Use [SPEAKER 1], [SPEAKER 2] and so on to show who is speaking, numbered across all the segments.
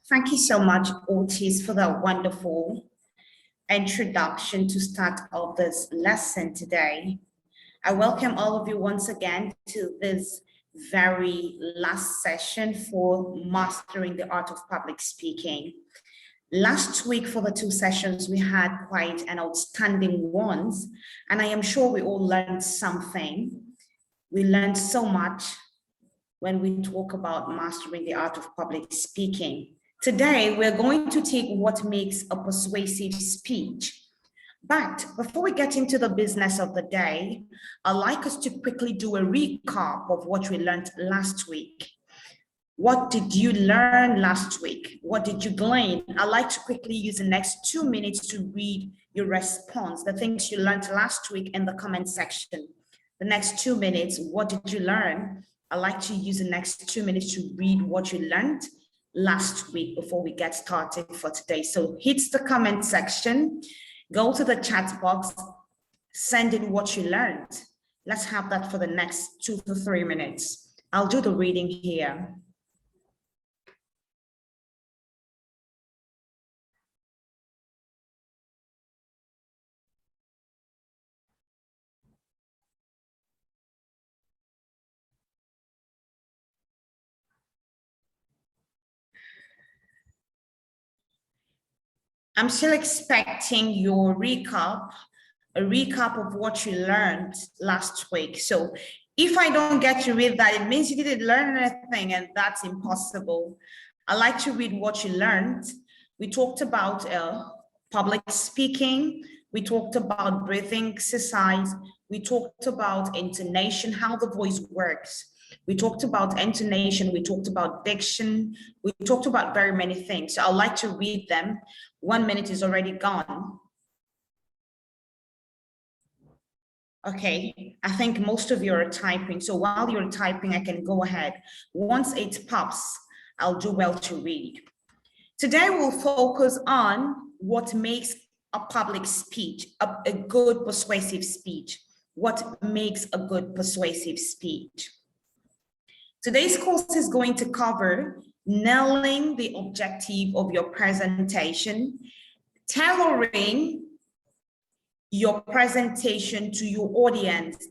[SPEAKER 1] Thank you so much, Otis, for that wonderful introduction to start off this lesson today. I welcome all of you once again to this very last session for Mastering the Art of Public Speaking. Last week for the two sessions, we had quite an outstanding ones, and I am sure we all learned something. We learned so much when we talk about mastering the art of public speaking. Today, we're going to take what makes a persuasive speech. But before we get into the business of the day, I'd like us to quickly do a recap of what we learned last week. What did you learn last week? What did you glean? I'd like to quickly use the next 2 minutes to read your response, the things you learned last week in the comment section. The next 2 minutes, what did you learn? I'd like to use the next 2 minutes to read what you learned last week before we get started for today. So hit the comment section, go to the chat box, send in what you learned. Let's have that for the next 2 to 3 minutes. I'll do the reading here. I'm still expecting your recap, a recap of what you learned last week. So if I don't get to read that, it means you didn't learn anything, and that's impossible. I like to read what you learned. We talked about public speaking. We talked about breathing exercise. We talked about intonation, how the voice works. We talked about intonation, we talked about diction, we talked about very many things. So I'd like to read them. 1 minute is already gone. Okay, I think most of you are typing. So while you're typing, I can go ahead. Once it pops, I'll do well to read. Today we'll focus on what makes a public speech, a good persuasive speech. What makes a good persuasive speech? Today's course is going to cover nailing the objective of your presentation, tailoring your presentation to your audience,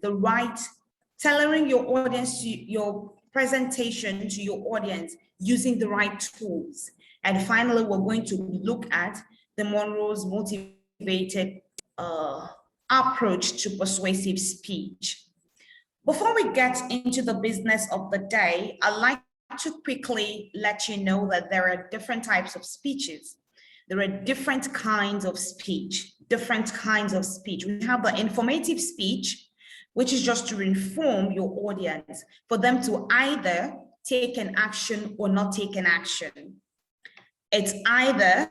[SPEAKER 1] tailoring your audience to your presentation to your audience using the right tools. And finally, we're going to look at the Monroe's motivated approach to persuasive speech. Before we get into the business of the day, I'd like to quickly let you know that there are different types of speeches. There are different kinds of speech, We have the informative speech, which is just to inform your audience, for them to either take an action or not take an action. It's either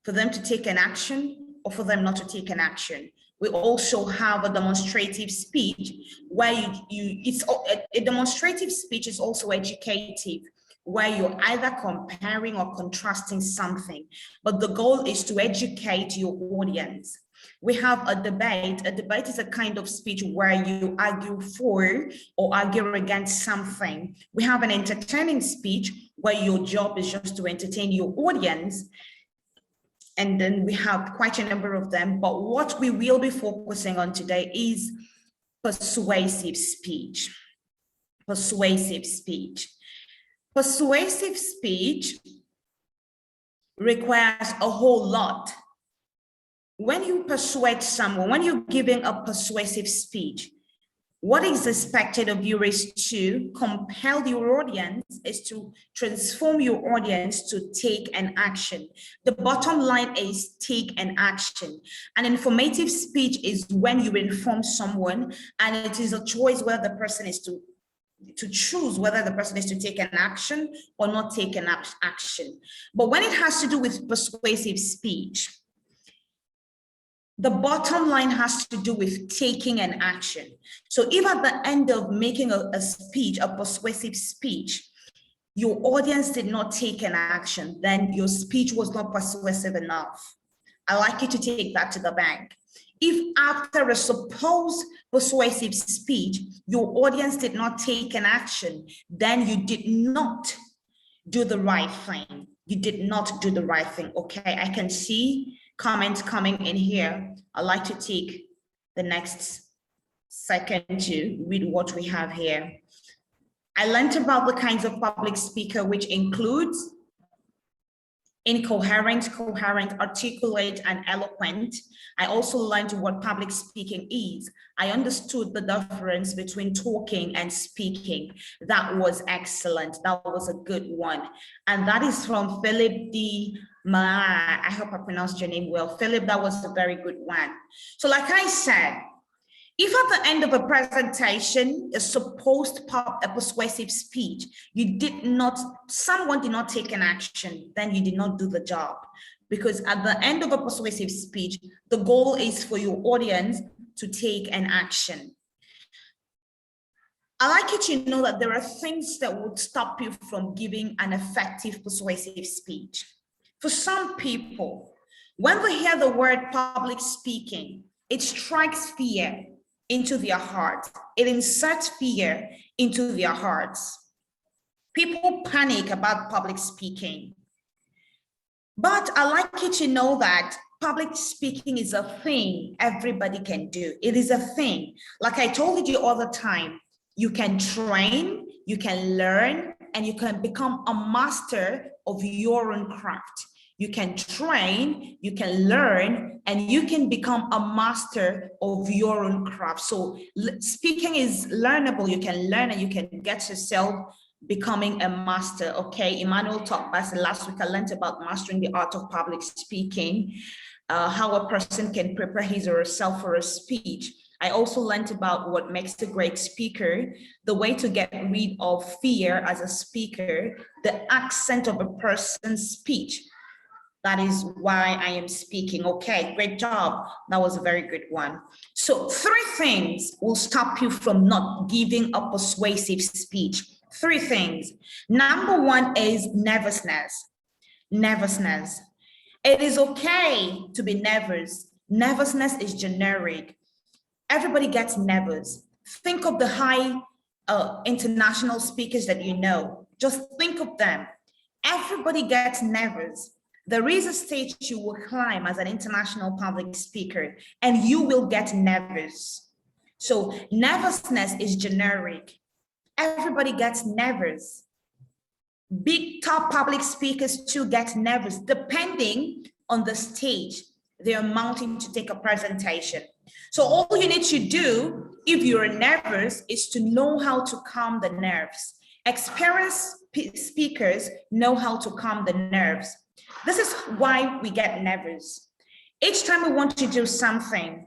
[SPEAKER 1] for them to take an action or for them not to take an action. We also have a demonstrative speech where a demonstrative speech is also educative, where you're either comparing or contrasting something, but the goal is to educate your audience. We have a debate. A debate is a kind of speech where you argue for or argue against something. We have an entertaining speech where your job is just to entertain your audience. And then we have quite a number of them, but what we will be focusing on today is persuasive speech. Persuasive speech. Persuasive speech requires a whole lot. When you persuade someone, when you're giving a persuasive speech, what is expected of you is to compel your audience, is to transform your audience to take an action. The bottom line is take an action. An informative speech is when you inform someone and it is a choice whether the person is to choose whether the person is to take an action or not take an action. But when it has to do with persuasive speech, the bottom line has to do with taking an action. So if at the end of making a speech, a persuasive speech, your audience did not take an action, then your speech was not persuasive enough. I like you to take that to the bank. If after a supposed persuasive speech, your audience did not take an action, then you did not do the right thing. you did not do the right thing. Okay, I can see comments coming in here. I'd like to take the next second to read what we have here. I learned about the kinds of public speaker, which includes incoherent, coherent, articulate, and eloquent. I also learned what public speaking is. I understood the difference between talking and speaking. That was excellent. That was a good one. And that is from Philip D. Ma. I hope I pronounced your name well. Philip, that was a very good one. So like I said, if at the end of a presentation, a supposed a persuasive speech, someone did not take an action, then you did not do the job. Because at the end of a persuasive speech, the goal is for your audience to take an action. I like you to know that there are things that would stop you from giving an effective persuasive speech. For some people, when they hear the word public speaking, it strikes fear into their hearts. It inserts fear into their hearts. People panic about public speaking. But I like you to know that public speaking is a thing everybody can do. It is a thing. Like I told you all the time, you can train, you can learn, and you can become a master of your own craft. You can train, you can learn, and you can become a master of your own craft. So speaking is learnable. You can learn and you can get yourself becoming a master. Okay, Emmanuel talked about it last week. I learned about mastering the art of public speaking, how a person can prepare his or herself for a speech. I also learned about what makes a great speaker, the way to get rid of fear as a speaker, the accent of a person's speech. That is why I am speaking. Okay, great job. That was a very good one. So 3 things will stop you from not giving a persuasive speech. 3 things. Number 1 is nervousness. Nervousness. It is okay to be nervous. Nervousness is generic. Everybody gets nervous. Think of the high international speakers that you know. Just think of them. Everybody gets nervous. There is a stage you will climb as an international public speaker, and you will get nervous. So nervousness is generic. Everybody gets nervous. Big top public speakers too get nervous, depending on the stage they are mounting to take a presentation. So all you need to do if you're nervous is to know how to calm the nerves. Experienced speakers know how to calm the nerves. This is why we get nervous. Each time we want to do something,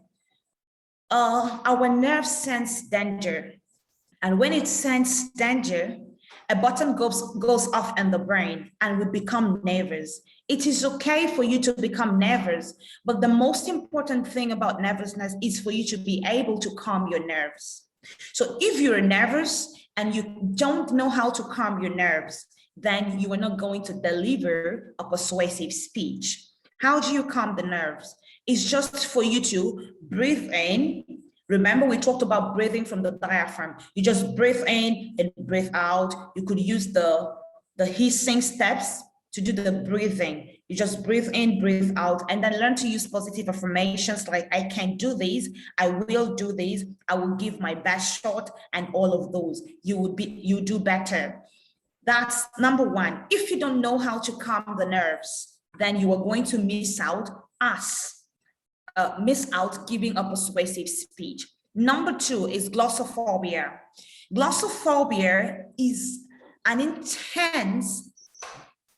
[SPEAKER 1] our nerves sense danger. And when it senses danger, a button goes off in the brain and we become nervous. It is okay for you to become nervous, but the most important thing about nervousness is for you to be able to calm your nerves. So if you're nervous and you don't know how to calm your nerves, then you are not going to deliver a persuasive speech. How do you calm the nerves? It's just for you to breathe in. Remember, we talked about breathing from the diaphragm. You just breathe in and breathe out. You could use the hissing steps to do the breathing. You just breathe in, breathe out, and then learn to use positive affirmations like, I can do this, I will do this, I will give my best shot, and all of those. You do better. That's number 1. If you don't know how to calm the nerves, then you are going to miss out giving a persuasive speech. Number 2 is glossophobia. Glossophobia is an intense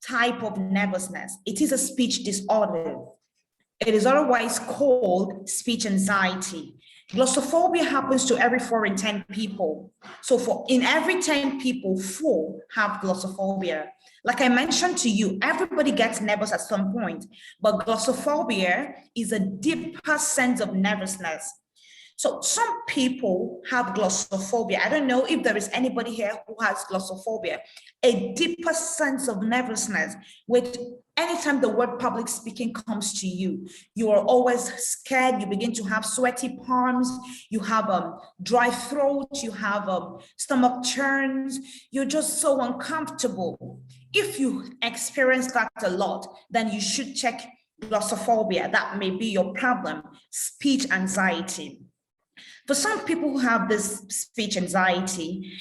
[SPEAKER 1] type of nervousness. It is a speech disorder. It is otherwise called speech anxiety. Glossophobia happens to every 4 in 10 people. So in every 10 people, 4 have glossophobia. Like I mentioned to you, everybody gets nervous at some point, but glossophobia is a deeper sense of nervousness. So some people have glossophobia. I don't know if there is anybody here who has glossophobia, a deeper sense of nervousness, which anytime the word public speaking comes to you, you are always scared. You begin to have sweaty palms. You have dry throat. You have stomach churns. You're just so uncomfortable. If you experience that a lot, then you should check glossophobia. That may be your problem, speech anxiety. For some people who have this speech anxiety,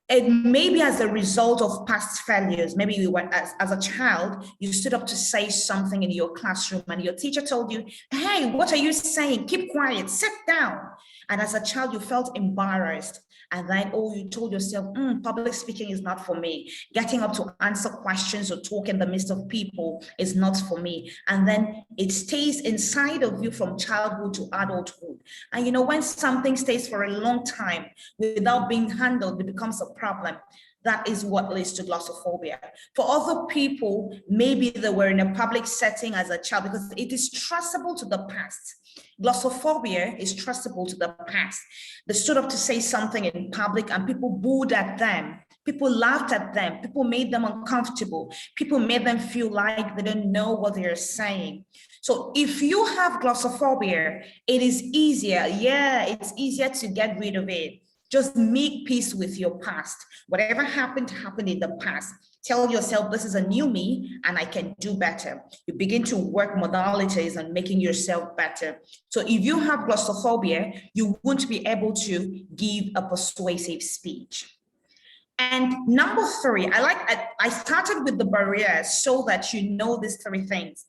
[SPEAKER 1] it may be as a result of past failures. Maybe you were, as a child, you stood up to say something in your classroom and your teacher told you, hey, what are you saying? Keep quiet, sit down. And as a child, you felt embarrassed. And then, oh, you told yourself, public speaking is not for me. Getting up to answer questions or talk in the midst of people is not for me. And then it stays inside of you from childhood to adulthood. And you know, when something stays for a long time without being handled, it becomes a problem. That is what leads to glossophobia. For other people, maybe they were in a public setting as a child because it is traceable to the past. Glossophobia is traceable to the past. They stood up to say something in public and people booed at them. People laughed at them. People made them uncomfortable. People made them feel like they didn't know what they're saying. So if you have glossophobia, it is easier. Yeah, it's easier to get rid of it. Just make peace with your past. Whatever happened in the past. Tell yourself, this is a new me and I can do better. You begin to work modalities on making yourself better. So if you have glossophobia, you won't be able to give a persuasive speech. And number 3, I started with the barriers so that you know these 3 things.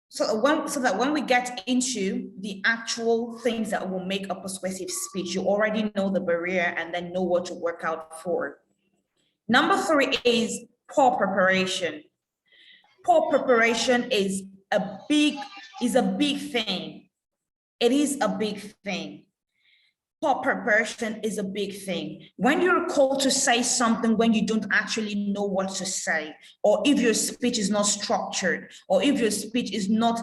[SPEAKER 1] So that when we get into the actual things that will make a persuasive speech, you already know the barrier and then know what to work out for. Number 3 is poor preparation. Poor preparation is a big thing. It is a big thing. Poor preparation is a big thing. When you're called to say something when you don't actually know what to say, or if your speech is not structured, or if your speech is not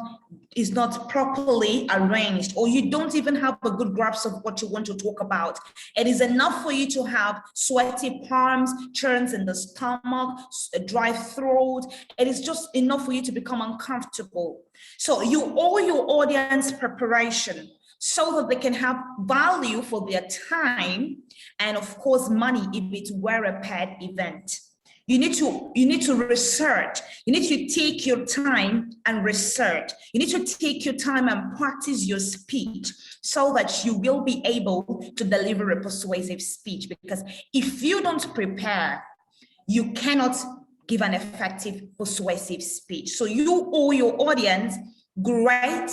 [SPEAKER 1] properly arranged, or you don't even have a good grasp of what you want to talk about, it is enough for you to have sweaty palms, churns in the stomach, a dry throat. It is just enough for you to become uncomfortable. So you owe your audience preparation, so that they can have value for their time and of course money if it were a paid event. You need to research. You need to take your time and research. You need to take your time and practice your speech so that you will be able to deliver a persuasive speech, because if you don't prepare, you cannot give an effective persuasive speech. So you owe your audience great,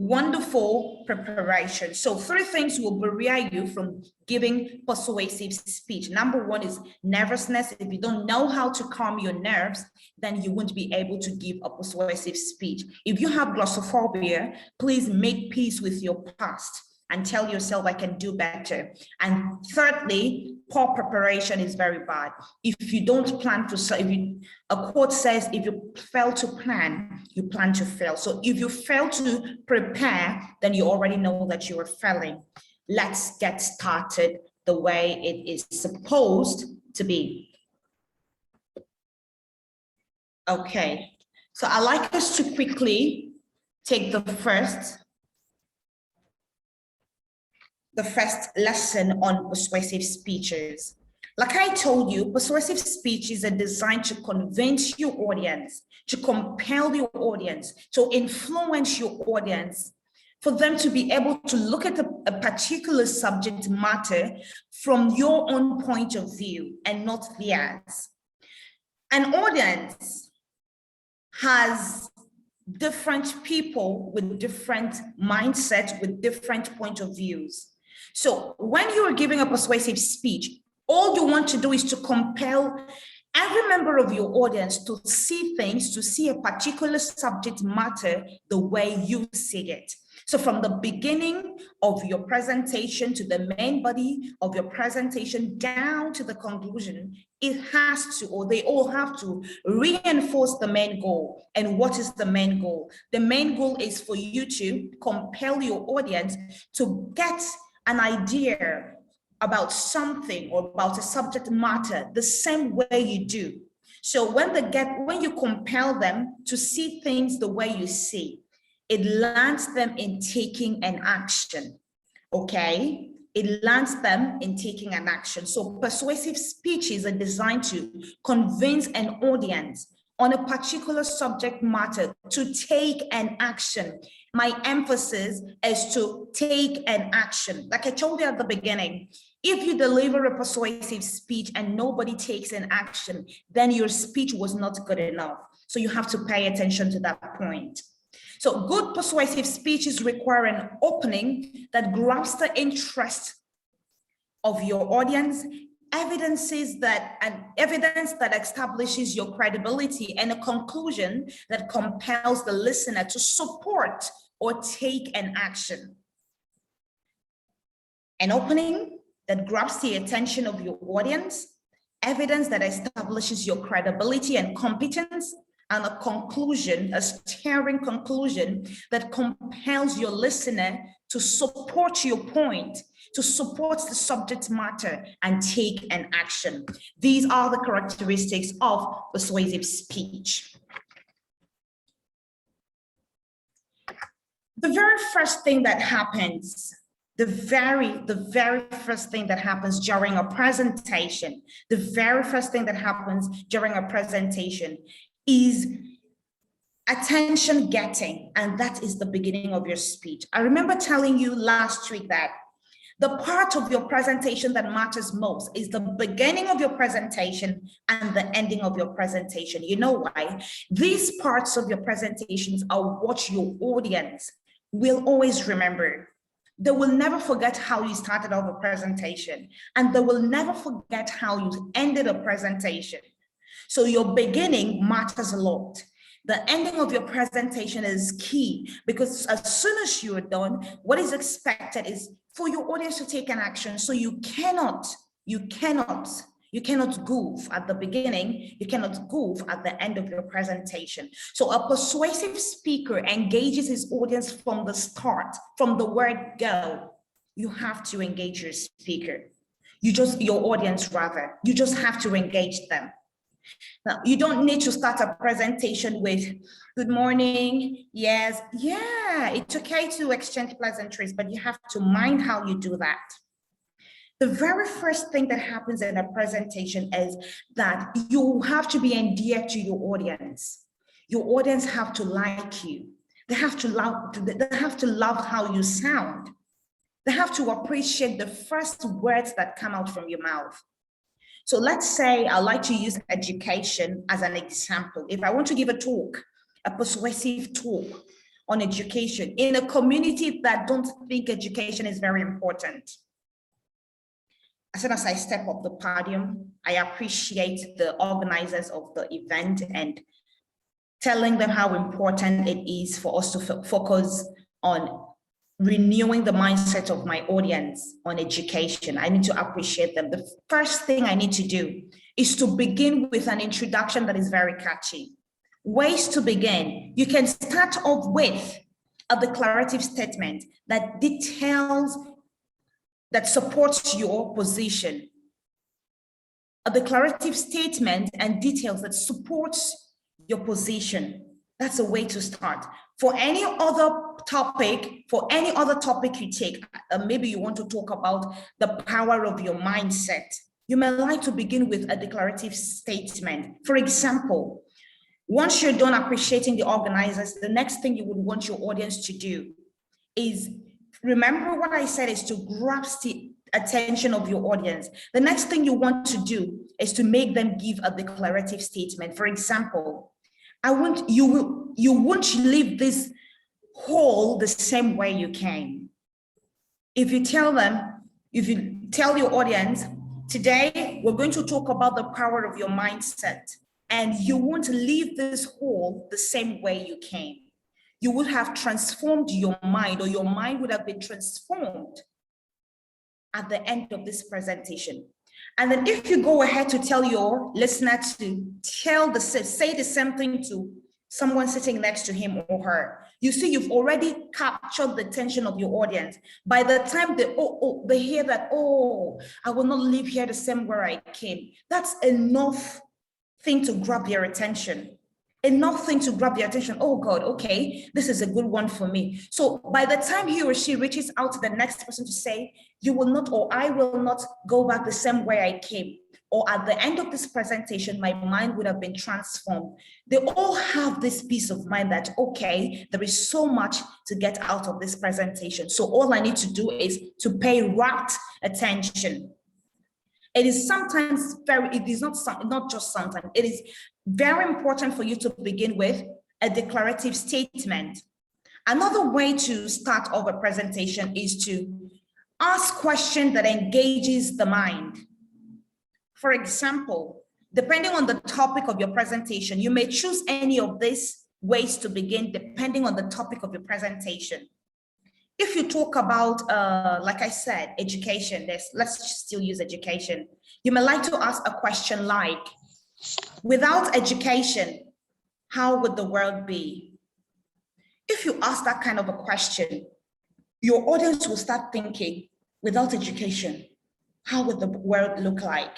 [SPEAKER 1] wonderful preparation. So 3 things will barrier you from giving persuasive speech. Number 1 is nervousness. If you don't know how to calm your nerves, then you won't be able to give a persuasive speech. If you have glossophobia, please make peace with your past and tell yourself, I can do better. And thirdly, poor preparation is very bad. If you don't plan to, a quote says, if you fail to plan, you plan to fail. So if you fail to prepare, then you already know that you are failing. Let's get started the way it is supposed to be. Okay, so I'd like us to quickly take the first lesson on persuasive speeches. Like I told you, persuasive speeches are designed to convince your audience, to compel your audience, to influence your audience, for them to be able to look at a particular subject matter from your own point of view and not theirs. An audience has different people with different mindsets, with different point of views. So when you are giving a persuasive speech, all you want to do is to compel every member of your audience to see things, to see a particular subject matter the way you see it. So from the beginning of your presentation to the main body of your presentation down to the conclusion, it has to, or they all have to, reinforce the main goal. And what is the main goal? The main goal is for you to compel your audience to get an idea about something or about a subject matter the same way you do. So when you compel them to see things the way you see, it lands them in taking an action. Okay, it lands them in taking an action. So persuasive speeches are designed to convince an audience on a particular subject matter to take an action. My emphasis is to take an action. Like I told you at the beginning, if you deliver a persuasive speech and nobody takes an action, then your speech was not good enough. So you have to pay attention to that point. So good persuasive speeches require an opening that grabs the interest of your audience, evidence that establishes your credibility, and a conclusion that compels the listener to support or take an action. An opening that grabs the attention of your audience, evidence that establishes your credibility and competence, and a conclusion, a stirring conclusion that compels your listener to support your point, to support the subject matter and take an action. These are the characteristics of persuasive speech. The very first thing that happens, the very first thing that happens during a presentation, is attention getting, and that is the beginning of your speech. I remember telling you last week that the part of your presentation that matters most is the beginning of your presentation and the ending of your presentation. You know why? These parts of your presentations are what your audience will always remember. They will never forget how you started off a presentation, and they will never forget how you ended a presentation. So your beginning matters a lot. The ending of your presentation is key, because as soon as you are done, what is expected is for your audience to take an action. So you cannot goof at the beginning, you cannot goof at the end of your presentation. So a persuasive speaker engages his audience from the start, from the word go. You have to engage your speaker. Your audience rather, you just have to engage them. Now, you don't need to start a presentation with, good morning, yes, yeah, it's okay to exchange pleasantries, but you have to mind how you do that. The very first thing that happens in a presentation is that you have to be endeared to your audience. Your audience have to like you. They have to love how you sound. They have to appreciate the first words that come out from your mouth. So let's say I like to use education as an example. If I want to give a talk, a persuasive talk on education in a community that don't think education is very important, as soon as I step up the podium, I appreciate the organizers of the event and telling them how important it is for us to focus on renewing the mindset of my audience on education. I need to appreciate them. The first thing I need to do is to begin with an introduction that is very catchy. Ways to begin. You can start off with a declarative statement that details, that supports your position. A declarative statement and details that supports your position. That's a way to start. For any other topic you take, maybe you want to talk about the power of your mindset, you may like to begin with a declarative statement. For example, once you're done appreciating the organizers, the next thing you would want your audience to do is, remember what I said is to grasp the attention of your audience. The next thing you want to do is to make them give a declarative statement. For example, you won't leave this hall the same way you came. If you tell your audience, today we're going to talk about the power of your mindset, and you won't leave this hall the same way you came. You would have transformed your mind, or your mind would have been transformed at the end of this presentation. And then if you go ahead to tell your listener to say the same thing to someone sitting next to him or her, you see, you've already captured the attention of your audience. By the time they hear that, oh, I will not leave here the same way I came, that's enough thing to grab their attention. enough thing to grab their attention. Oh God, okay, this is a good one for me. So by the time he or she reaches out to the next person to say, you will not, or I will not go back the same way I came, or at the end of this presentation, my mind would have been transformed. They all have this peace of mind that, okay, there is so much to get out of this presentation. So all I need to do is to pay rapt attention. It is sometimes it is not just sometimes, it is very important for you to begin with a declarative statement. Another way to start off a presentation is to ask questions that engages the mind. For example, depending on the topic of your presentation, you may choose any of these ways to begin depending on the topic of your presentation. If you talk about, like I said, education, let's still use education. You may like to ask a question like, without education, how would the world be? If you ask that kind of a question, your audience will start thinking, without education, how would the world look like?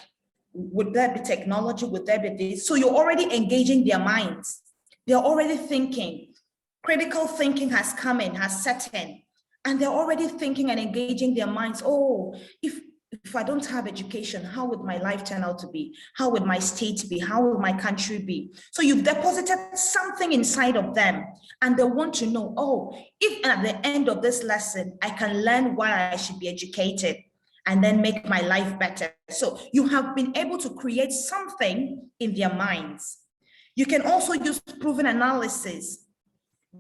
[SPEAKER 1] Would there be technology? Would there be this? So you're already engaging their minds. They're already thinking. Critical thinking has come in, has set in. And they're already thinking and engaging their minds. Oh, if I don't have education, how would my life turn out to be? How would my state be? How would my country be? So you've deposited something inside of them and they want to know, oh, if at the end of this lesson, I can learn why I should be educated and then make my life better. So you have been able to create something in their minds. You can also use proven analysis.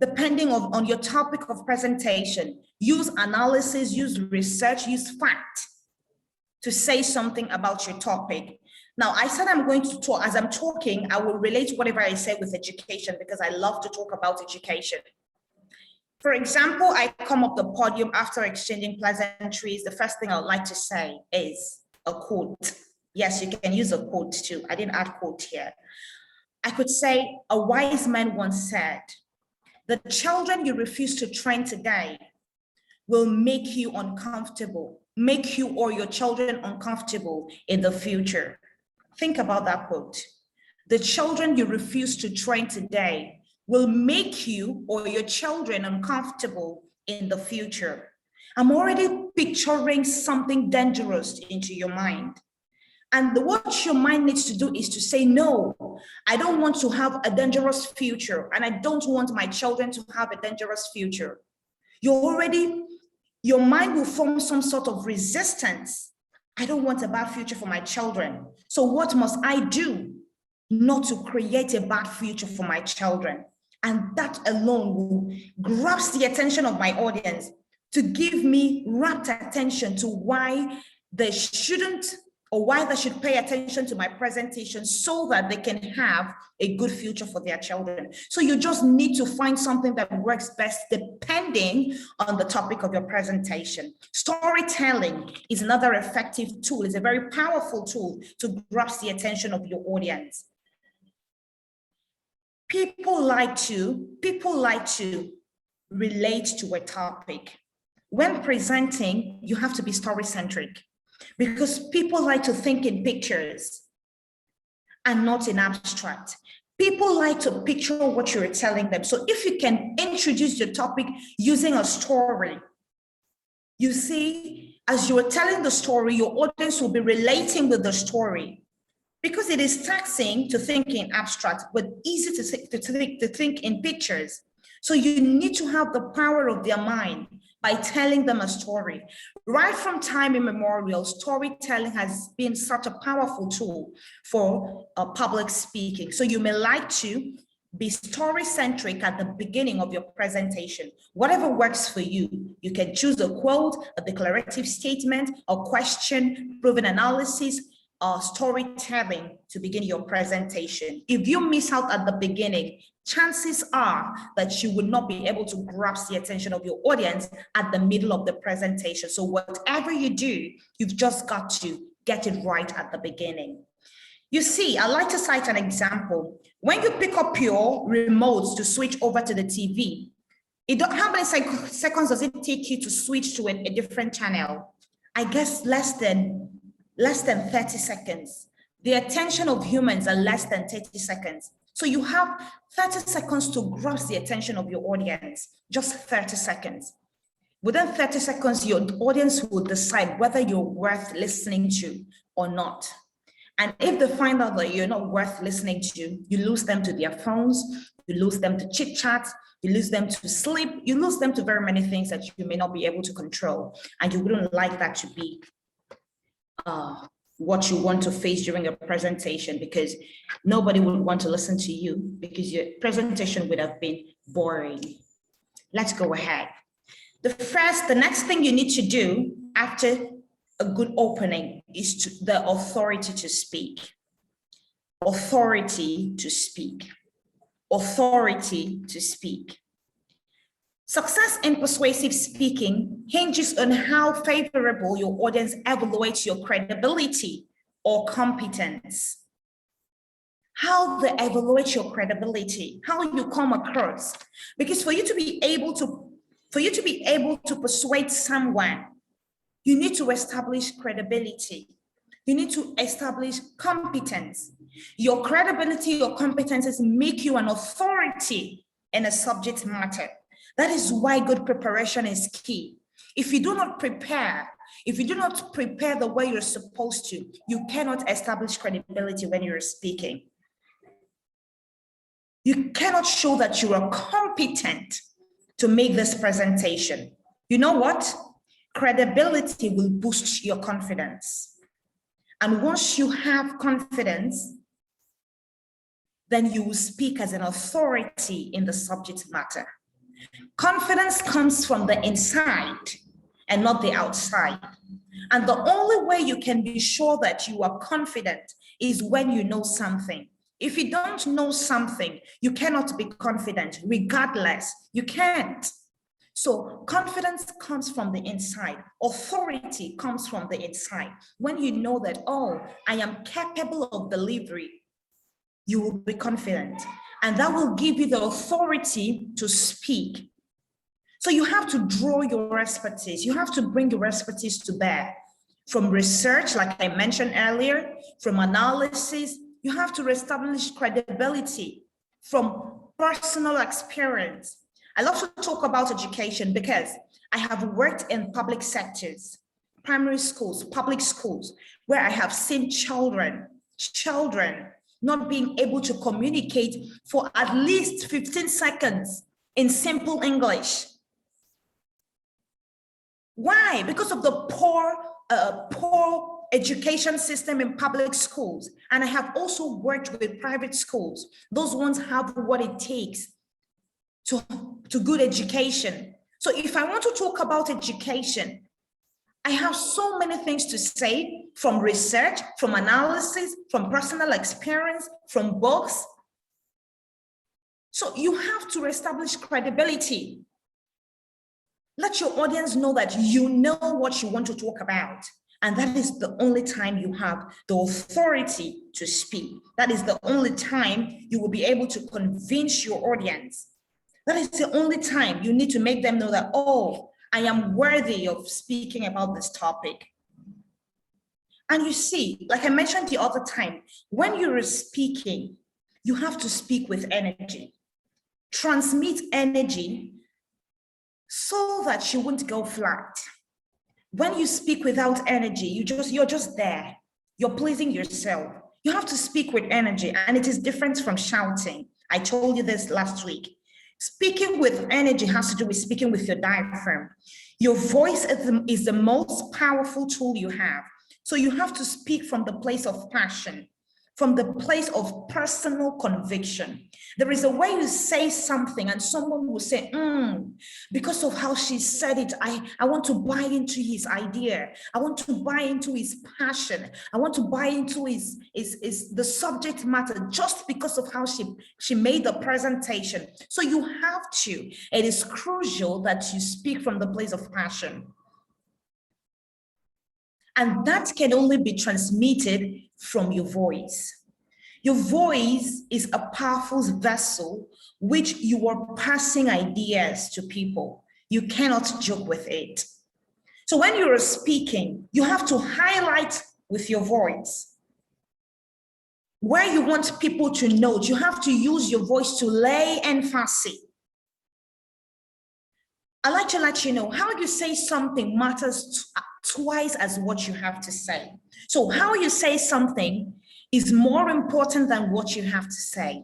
[SPEAKER 1] Depending on your topic of presentation, use analysis, use research, use fact to say something about your topic. Now, I said I'm going to talk, as I'm talking, I will relate whatever I say with education because I love to talk about education. For example, I come up the podium after exchanging pleasantries. The first thing I would like to say is a quote. Yes, you can use a quote too. I didn't add quote here. I could say, a wise man once said, the children you refuse to train today will make you uncomfortable, make you or your children uncomfortable in the future. Think about that quote. The children you refuse to train today will make you or your children uncomfortable in the future. I'm already picturing something dangerous into your mind. And what your mind needs to do is to say, no, I don't want to have a dangerous future. And I don't want my children to have a dangerous future. Your mind will form some sort of resistance. I don't want a bad future for my children. So what must I do not to create a bad future for my children? And that alone will grasp the attention of my audience to give me rapt attention to why they shouldn't or why they should pay attention to my presentation so that they can have a good future for their children. So you just need to find something that works best depending on the topic of your presentation. Storytelling is another effective tool. It's a very powerful tool to grasp the attention of your audience. People like to relate to a topic. When presenting, you have to be story-centric, because people like to think in pictures and not in abstract. People like to picture what you're telling them. So if you can introduce your topic using a story, you see, as you're telling the story, your audience will be relating with the story, because it is taxing to think in abstract, but easy to think in pictures. So you need to have the power of their mind by telling them a story. Right from time immemorial, storytelling has been such a powerful tool for public speaking. So you may like to be story-centric at the beginning of your presentation. Whatever works for you. You can choose a quote, a declarative statement, a question, proven analysis, or storytelling to begin your presentation. If you miss out at the beginning, chances are that you will not be able to grasp the attention of your audience at the middle of the presentation. So whatever you do, you've just got to get it right at the beginning. You see, I like to cite an example. When you pick up your remote to switch over to the TV, how many seconds does it take you to switch to a different channel? I guess less than 30 seconds. The attention of humans are less than 30 seconds. So you have 30 seconds to grasp the attention of your audience, just 30 seconds. Within 30 seconds, your audience will decide whether you're worth listening to or not. And if they find out that you're not worth listening to, you lose them to their phones, you lose them to chit chat, you lose them to sleep, you lose them to very many things that you may not be able to control. And you wouldn't like that to be what you want to face during a presentation, because nobody would want to listen to you because your presentation would have been boring. Let's go ahead. The next thing you need to do after a good opening is the authority to speak. Authority to speak. Authority to speak. Success in persuasive speaking hinges on how favorable your audience evaluates your credibility or competence. How they evaluate your credibility, how you come across. Because for you to be able to persuade someone, you need to establish credibility. You need to establish competence. Your credibility, your competences make you an authority in a subject matter. That is why good preparation is key. If you do not prepare the way you're supposed to, you cannot establish credibility when you're speaking. You cannot show that you are competent to make this presentation. You know what? Credibility will boost your confidence. And once you have confidence, then you will speak as an authority in the subject matter. Confidence comes from the inside and not the outside. And the only way you can be sure that you are confident is when you know something. If you don't know something, you cannot be confident, regardless. You can't. So confidence comes from the inside. Authority comes from the inside. When you know that, oh, I am capable of delivery, you will be confident. And that will give you the authority to speak. So you have to draw your expertise. You have to bring your expertise to bear. From research, like I mentioned earlier, from analysis, you have to establish credibility from personal experience. I love to talk about education because I have worked in public sectors, primary schools, public schools, where I have seen children not being able to communicate for at least 15 seconds in simple English. Why? Because of the poor education system in public schools. And I have also worked with private schools. Those ones have what it takes to good education. So if I want to talk about education, I have so many things to say, from research, from analysis, from personal experience, from books. So you have to establish credibility. Let your audience know that you know what you want to talk about. And that is the only time you have the authority to speak. That is the only time you will be able to convince your audience. That is the only time you need to make them know that, oh, I am worthy of speaking about this topic. And you see, like I mentioned the other time, when you're speaking, you have to speak with energy. Transmit energy so that you won't go flat. When you speak without energy, you're just there. You're pleasing yourself. You have to speak with energy, and it is different from shouting. I told you this last week. Speaking with energy has to do with speaking with your diaphragm. Your voice is the most powerful tool you have. So you have to speak from the place of passion, from the place of personal conviction. There is a way you say something and someone will say, because of how she said it, I want to buy into his idea. I want to buy into his passion. I want to buy into the subject matter just because of how she made the presentation. So you have to. It is crucial that you speak from the place of passion. And that can only be transmitted from your voice. Your voice is a powerful vessel which you are passing ideas to people. You cannot joke with it. So when you're speaking, you have to highlight with your voice. where you want people to note, you have to use your voice to lay emphasis. I'd like to let you know how you say something matters twice as what you have to say. So how you say something is more important than what you have to say.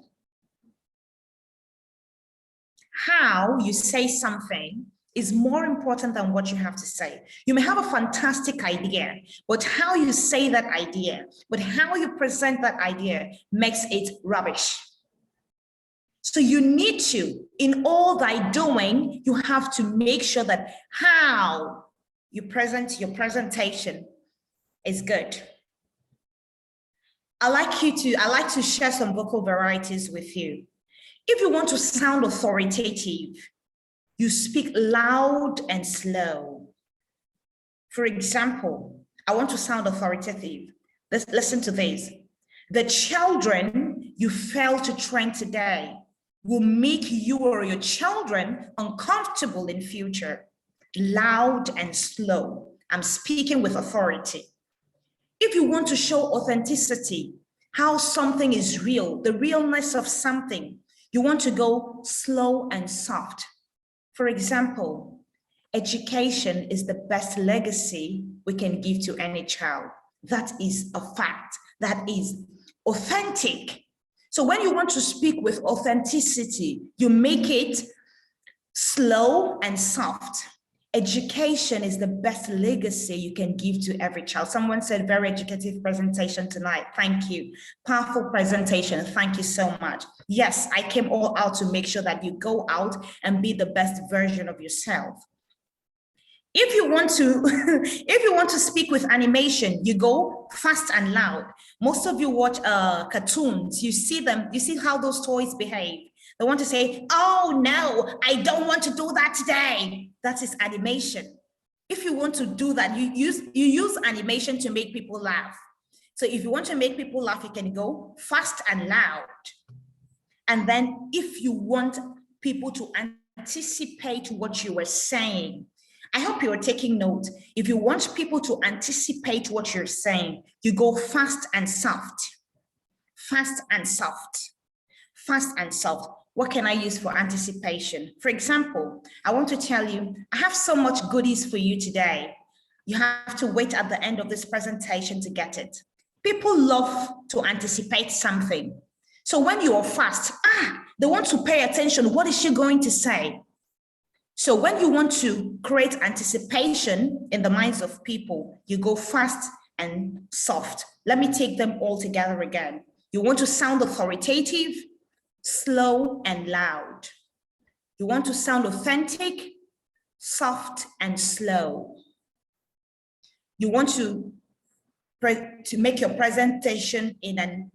[SPEAKER 1] How you say something is more important than what you have to say. You may have a fantastic idea, but how you say that idea, but how you present that idea makes it rubbish. So you need to, in all thy doing, you have to make sure that how you present your presentation is good. I like to share some vocal varieties with you. If you want to sound authoritative, you speak loud and slow. For example, I want to sound authoritative. Let's listen to this. The children you fail to train today will make you or your children uncomfortable in future. Loud and slow. I'm speaking with authority. If you want to show authenticity, how something is real, the realness of something, you want to go slow and soft. For example, education is the best legacy we can give to any child. That is a fact. That is authentic. So when you want to speak with authenticity, you make it slow and soft. Education is the best legacy you can give to every child. Someone said, very educative presentation tonight. Thank you. Powerful presentation. Thank you so much. Yes, I came all out to make sure that you go out and be the best version of yourself. If you want to, if you want to speak with animation, you go fast and loud. Most of you watch cartoons. You see them. You see how those toys behave. They want to say, oh no, I don't want to do that today. That is animation. If you want to do that, you use animation to make people laugh. So if you want to make people laugh, you can go fast and loud. And then if you want people to anticipate what you were saying, I hope you are taking note. If you want people to anticipate what you're saying, you go fast and soft. Fast and soft. Fast and soft. What can I use for anticipation? For example, I want to tell you, I have so much goodies for you today. You have to wait at the end of this presentation to get it. People love to anticipate something. So when you are fast, they want to pay attention. What is she going to say? So when you want to create anticipation in the minds of people, you go fast and soft. Let me take them all together again. You want to sound authoritative, slow and loud. You want to sound authentic, soft and slow. You want to make your presentation in an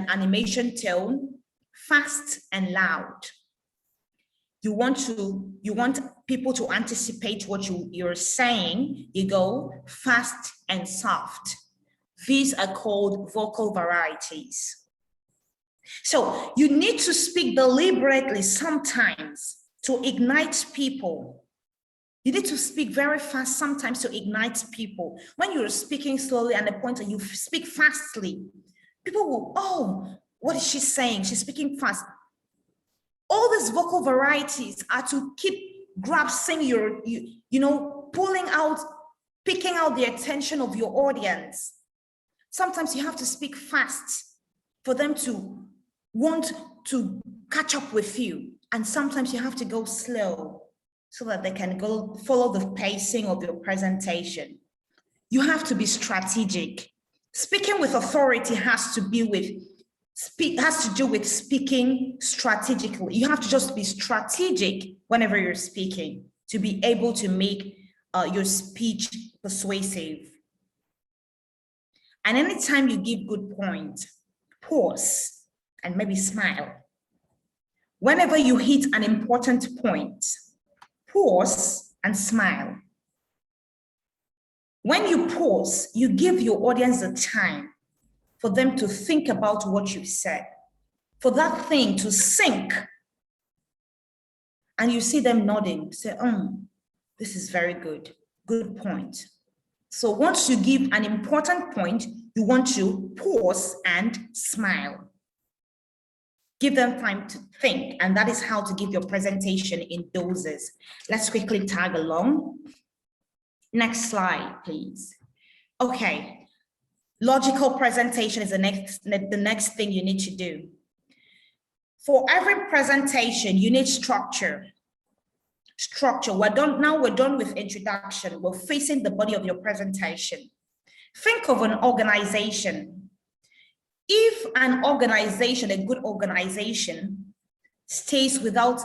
[SPEAKER 1] animation tone, fast and loud. You want people to anticipate what you're saying, you go fast and soft. These are called vocal varieties. So you need to speak deliberately sometimes to ignite people. You need to speak very fast sometimes to ignite people. When you're speaking slowly and the point that you speak fastly, people will, oh, what is she saying? She's speaking fast. All these vocal varieties are to keep grasping picking out the attention of your audience. Sometimes you have to speak fast for them to want to catch up with you. And sometimes you have to go slow so that they can go follow the pacing of your presentation. You have to be strategic. Speaking with authority has to do with speaking strategically. You have to just be strategic whenever you're speaking to be able to make your speech persuasive. And anytime you give good points, pause and maybe smile. Whenever you hit an important point, pause and smile. When you pause, you give your audience the time for them to think about what you said, for that thing to sink. And you see them nodding, say, this is very good, good point. So once you give an important point, you want to pause and smile. Give them time to think, and that is how to give your presentation in doses. Let's quickly tag along. Next slide, please. Okay, logical presentation is the next thing you need to do. For every presentation, you need structure. We're done with introduction. We're facing the body of your presentation. Think of an organization. If an organization, a good organization, stays without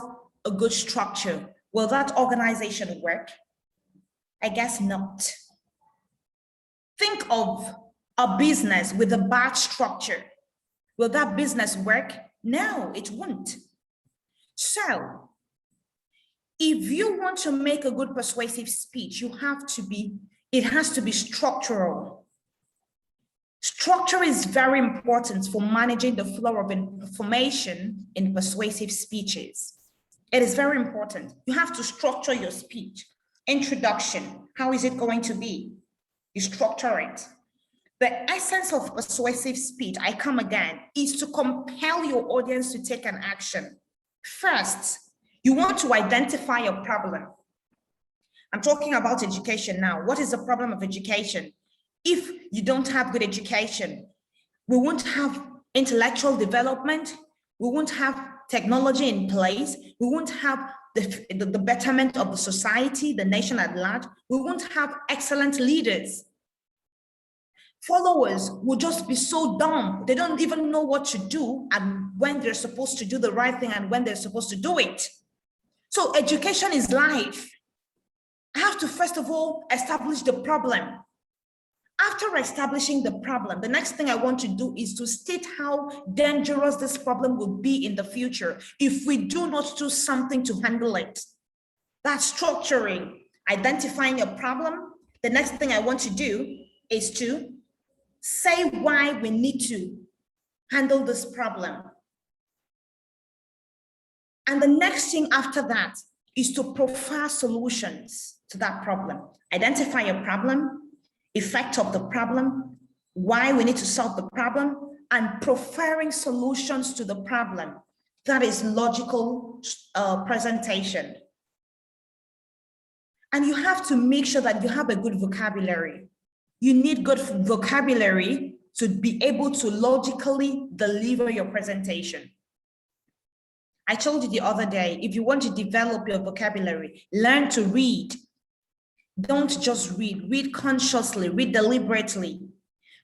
[SPEAKER 1] a good structure, will that organization work? I guess not. Think of a business with a bad structure. Will that business work? No, it won't. So, if you want to make a good persuasive speech, it has to be structural. Structure is very important for managing the flow of information in persuasive speeches. It is very important. You have to structure your speech. Introduction, how is it going to be? You structure it. The essence of persuasive speech, I come again, is to compel your audience to take an action. First, you want to identify a problem. I'm talking about education now. What is the problem of education? If you don't have good education, we won't have intellectual development, we won't have technology in place, we won't have the betterment of the society, the nation at large, we won't have excellent leaders. Followers will just be so dumb. They don't even know what to do and when they're supposed to do the right thing and when they're supposed to do it. So education is life. I have to first of all establish the problem. After establishing the problem, the next thing I want to do is to state how dangerous this problem will be in the future if we do not do something to handle it. That's structuring, identifying a problem. The next thing I want to do is to say why we need to handle this problem. And the next thing after that is to profile solutions to that problem. Identify a problem, effect of the problem, why we need to solve the problem, and profiling solutions to the problem. That is logical presentation. And you have to make sure that you have a good vocabulary. You need good vocabulary to be able to logically deliver your presentation. I told you the other day, if you want to develop your vocabulary, learn to read. Don't just read, read consciously, read deliberately.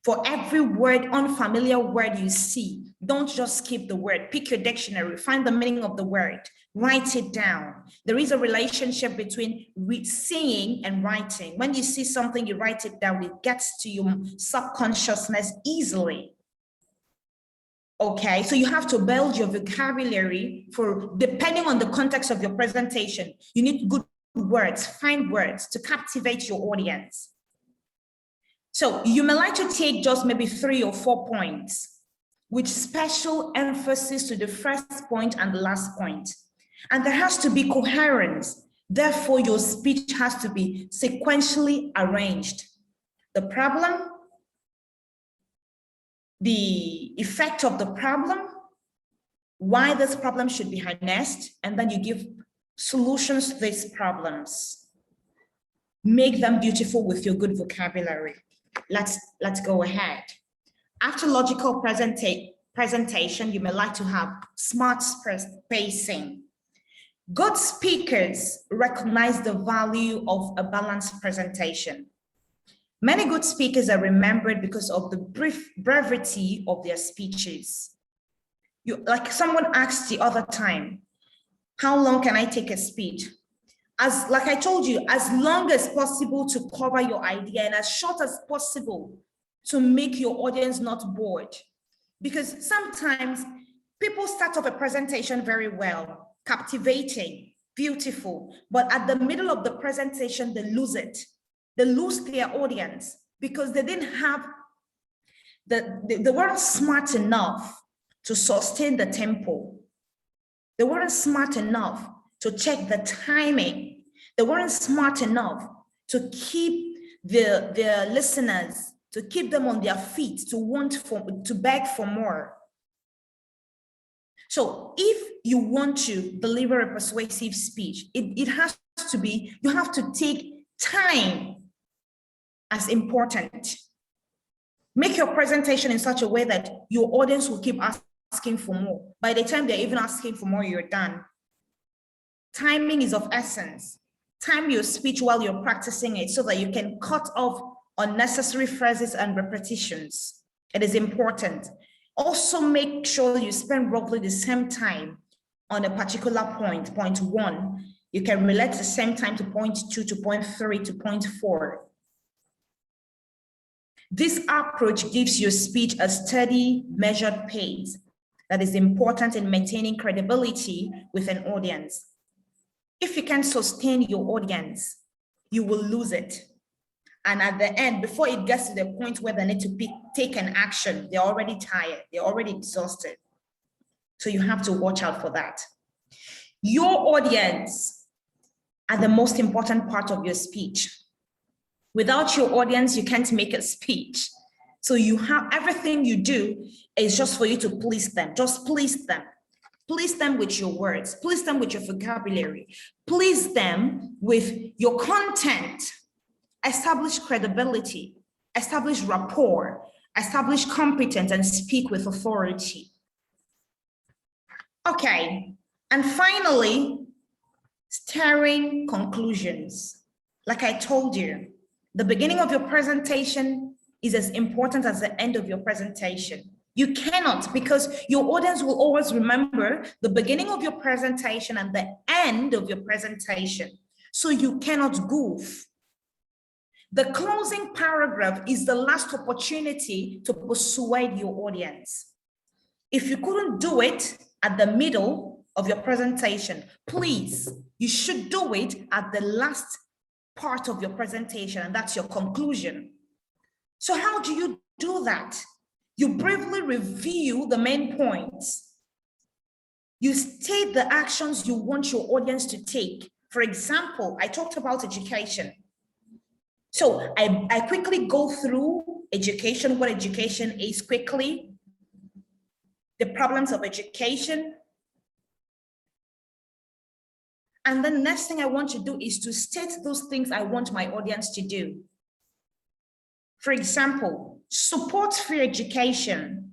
[SPEAKER 1] For every word, unfamiliar word you see, don't just skip the word. Pick your dictionary, find the meaning of the word, write it down. There is a relationship between seeing and writing. When you see something, you write it down, it gets to your subconsciousness easily. Okay, so you have to build your vocabulary depending on the context of your presentation. You need good words, find words to captivate your audience. So you may like to take just maybe 3 or 4 points with special emphasis to the first point and the last point. And there has to be coherence. Therefore, your speech has to be sequentially arranged. The problem, the effect of the problem, why this problem should be harnessed, and then you give solutions to these problems. Make them beautiful with your good vocabulary. Let's go ahead. After logical presentation, you may like to have smart spacing. Good speakers recognize the value of a balanced presentation. Many good speakers are remembered because of the brevity of their speeches. Like someone asked the other time, how long can I take a speech? Like I told you, as long as possible to cover your idea and as short as possible to make your audience not bored. Because sometimes people start off a presentation very well, captivating, beautiful, but at the middle of the presentation, they lose it. They lose their audience because they didn't have, they weren't smart enough to sustain the tempo. They weren't smart enough to check the timing. They weren't smart enough to keep the listeners, to keep them on their feet, to beg for more. So if you want to deliver a persuasive speech, it has to be, you have to take time as important. Make your presentation in such a way that your audience will keep asking for more. By the time they're even asking for more, you're done. Timing is of essence. Time your speech while you're practicing it so that you can cut off unnecessary phrases and repetitions. It is important. Also, make sure you spend roughly the same time on a particular point. Point 1, you can relate the same time to point 2, to point 3, to point 4. This approach gives your speech a steady, measured pace that is important in maintaining credibility with an audience. If you can't sustain your audience, you will lose it. And at the end, before it gets to the point where they need to take an action, they're already tired, they're already exhausted. So you have to watch out for that. Your audience are the most important part of your speech. Without your audience, you can't make a speech. So you have, everything you do is just for you to please them. Just please them. Please them with your words. Please them with your vocabulary. Please them with your content. Establish credibility. Establish rapport. Establish competence and speak with authority. Okay. And finally, steering conclusions. Like I told you, the beginning of your presentation is as important as the end of your presentation. You cannot, because your audience will always remember the beginning of your presentation and the end of your presentation. So you cannot goof. The closing paragraph is the last opportunity to persuade your audience. If you couldn't do it at the middle of your presentation, please, you should do it at the last part of your presentation, and that's your conclusion. So how do you do that? You briefly review the main points. You state the actions you want your audience to take. For example, I talked about education. So I quickly go through education, what education is quickly, the problems of education. And then the next thing I want to do is to state those things I want my audience to do. For example, support free education,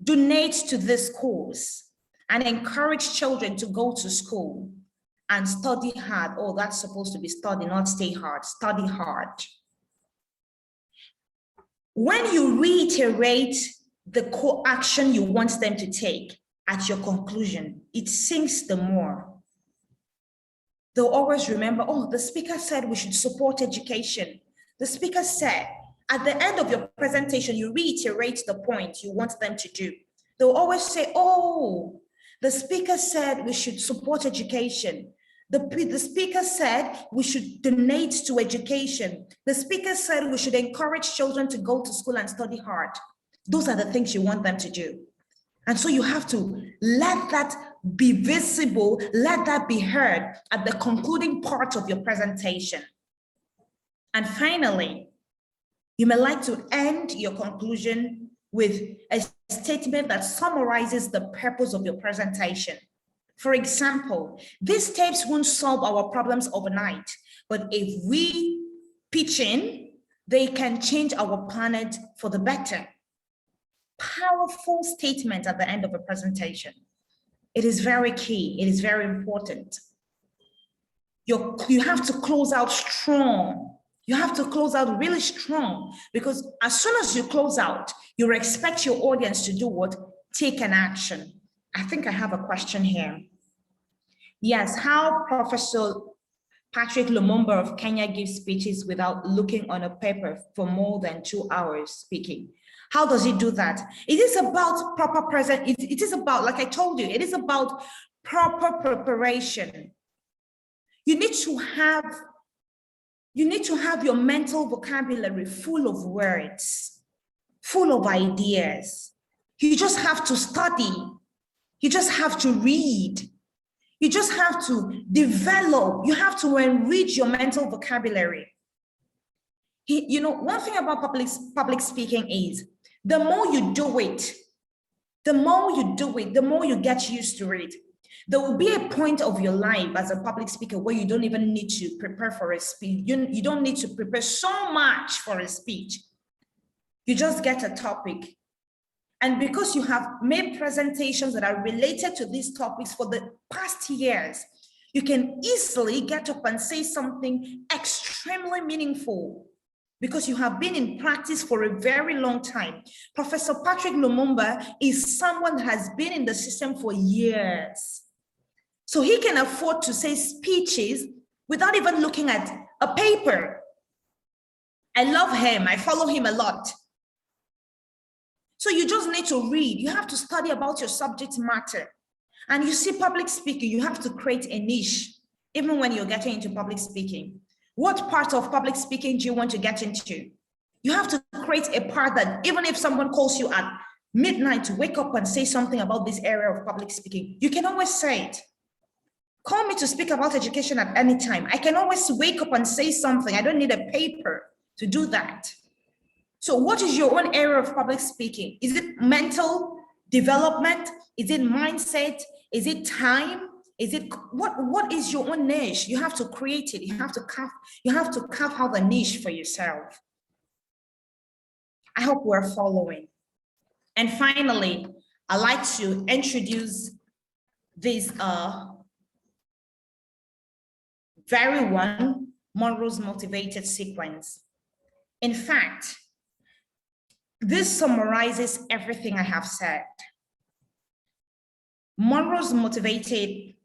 [SPEAKER 1] donate to this cause, and encourage children to go to school and study hard. Oh, that's supposed to be study, not stay hard, study hard. When you reiterate the core action you want them to take at your conclusion, it sinks the more. They'll always remember, oh, the speaker said we should support education. The speaker said, at the end of your presentation, you reiterate the point you want them to do. They'll always say, oh, the speaker said we should support education. The speaker said we should donate to education. The speaker said we should encourage children to go to school and study hard. Those are the things you want them to do. And so you have to let that be visible, let that be heard at the concluding part of your presentation. And finally, you may like to end your conclusion with a statement that summarizes the purpose of your presentation. For example, these steps won't solve our problems overnight, but if we pitch in, they can change our planet for the better. Powerful statement at the end of a presentation. It is very key. It is very important. You have to close out strong. You have to close out really strong, because as soon as you close out, you expect your audience to do what? Take an action. I think I have a question here. Yes, how Professor Patrick Lumumba of Kenya gives speeches without looking on a paper for more than 2 hours speaking. How does he do that? It is about proper present. It is about, like I told you, it is about proper preparation. You need to have your mental vocabulary full of words, full of ideas. You just have to study. You just have to read. You just have to develop. You have to enrich your mental vocabulary. One thing about public speaking is the more you do it, the more you get used to it. There will be a point of your life as a public speaker where you don't even need to prepare for a speech. You don't need to prepare so much for a speech. You just get a topic. And because you have made presentations that are related to these topics for the past years, you can easily get up and say something extremely meaningful because you have been in practice for a very long time. Professor Patrick Lumumba is someone that has been in the system for years. So he can afford to say speeches without even looking at a paper. I love him. I follow him a lot. So you just need to read. You have to study about your subject matter. And you see, public speaking, you have to create a niche, even when you're getting into public speaking. What part of public speaking do you want to get into? You have to create a part that even if someone calls you at midnight to wake up and say something about this area of public speaking, you can always say it. Call me to speak about education at any time. I can always wake up and say something. I don't need a paper to do that. So what is your own area of public speaking? Is it mental development? Is it mindset? Is it time? Is it what is your own niche? You have to create it. You have to carve out a niche for yourself. I hope we're following. And finally, I'd like to introduce this very one, Monroe's motivated sequence. In fact, this summarizes everything I have said. Monroe's motivated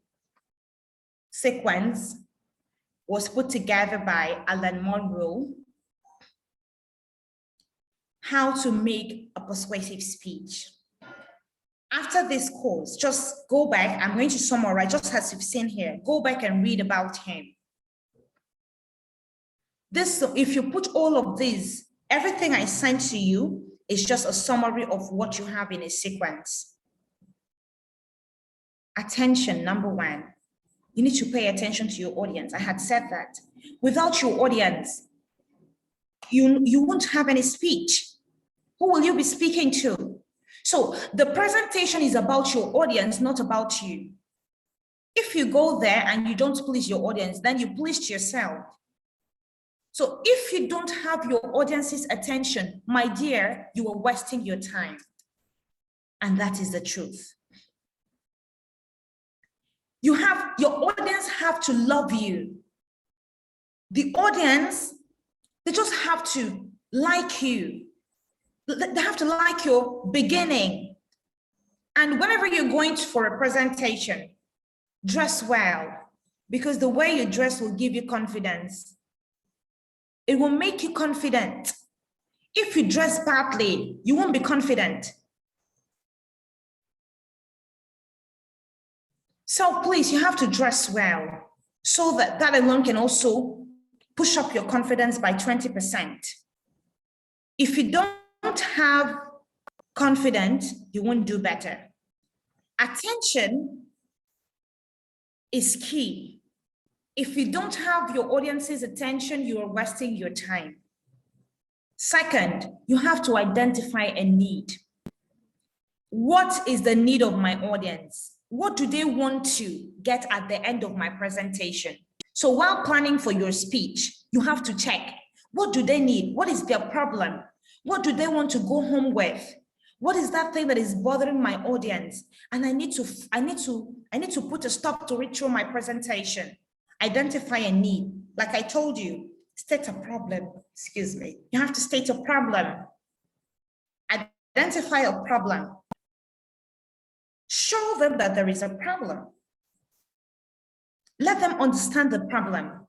[SPEAKER 1] sequence was put together by Alan Monroe. How to make a persuasive speech. After this course, just go back. I'm going to summarize, just as you've seen here. Go back and read about him. This, if you put all of this, everything I sent to you is just a summary of what you have in a sequence. Attention, number one. You need to pay attention to your audience. I had said that. Without your audience, you won't have any speech. Who will you be speaking to? So the presentation is about your audience, not about you. If you go there and you don't please your audience, then you pleased yourself. So if you don't have your audience's attention, my dear, you are wasting your time. And that is the truth. Your audience have to love you. The audience, they just have to like you. They have to like your beginning. And whenever you're going for a presentation, dress well, because the way you dress will give you confidence. It will make you confident. If you dress badly, you won't be confident. So please, you have to dress well so that alone can also push up your confidence by 20%. If you don't have confidence, you won't do better. Attention is key. If you don't have your audience's attention, you are wasting your time. Second, you have to identify a need. What is the need of my audience? What do they want to get at the end of my presentation? So while planning for your speech, you have to check, what do they need? What is their problem? What do they want to go home with? What is that thing that is bothering my audience? And I need to put a stop to it through my presentation. Identify a need. Like I told you, state a problem. Excuse me. You have to state a problem. Identify a problem. Show them that there is a problem. Let them understand the problem.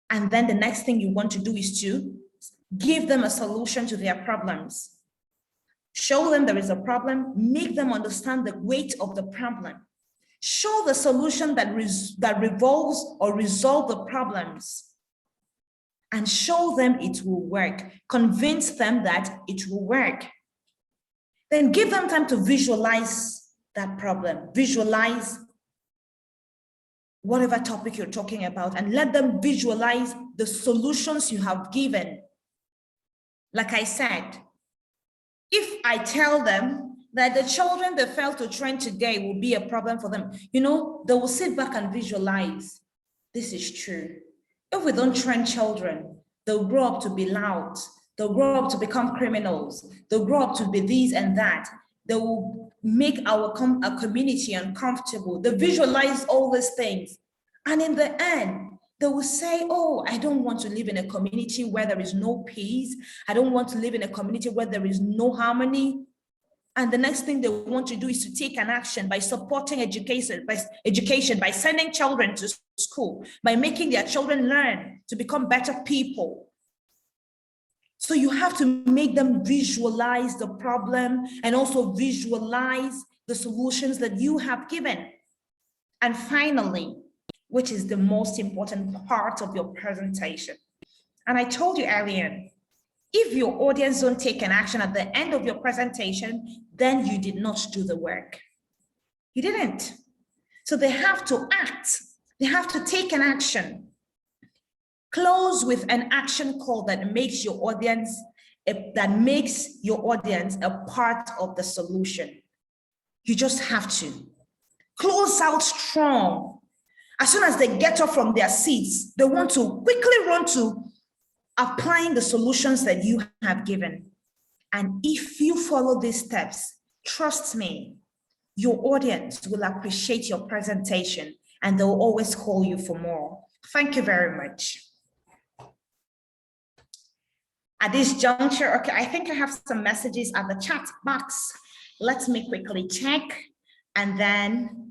[SPEAKER 1] And then the next thing you want to do is to give them a solution to their problems. Show them there is a problem, make them understand the weight of the problem. Show the solution that revolves or resolve the problems. And show them it will work. Convince them that it will work. Then give them time to visualize that problem. Visualize whatever topic you're talking about, and let them visualize the solutions you have given. Like I said, if I tell them that the children that failed to train today will be a problem for them, they will sit back and visualize. This is true. If we don't train children, they'll grow up to be loud. They'll grow up to become criminals. They'll grow up to be this and that. They will make our community uncomfortable. They visualize all these things. And in the end, they will say, oh, I don't want to live in a community where there is no peace. I don't want to live in a community where there is no harmony. And the next thing they want to do is to take an action by supporting education, by sending children to school, by making their children learn to become better people. So you have to make them visualize the problem and also visualize the solutions that you have given. And finally, which is the most important part of your presentation. And I told you earlier, if your audience don't take an action at the end of your presentation, then you did not do the work. You didn't. So they have to act. They have to take an action. Close with an action call that makes your audience a part of the solution. You just have to close out strong. As soon as they get up from their seats, they want to quickly run to applying the solutions that you have given. And if you follow these steps, trust me, your audience will appreciate your presentation and they'll always call you for more. Thank you very much. At this juncture, okay, I think I have some messages at the chat box. Let me quickly check and then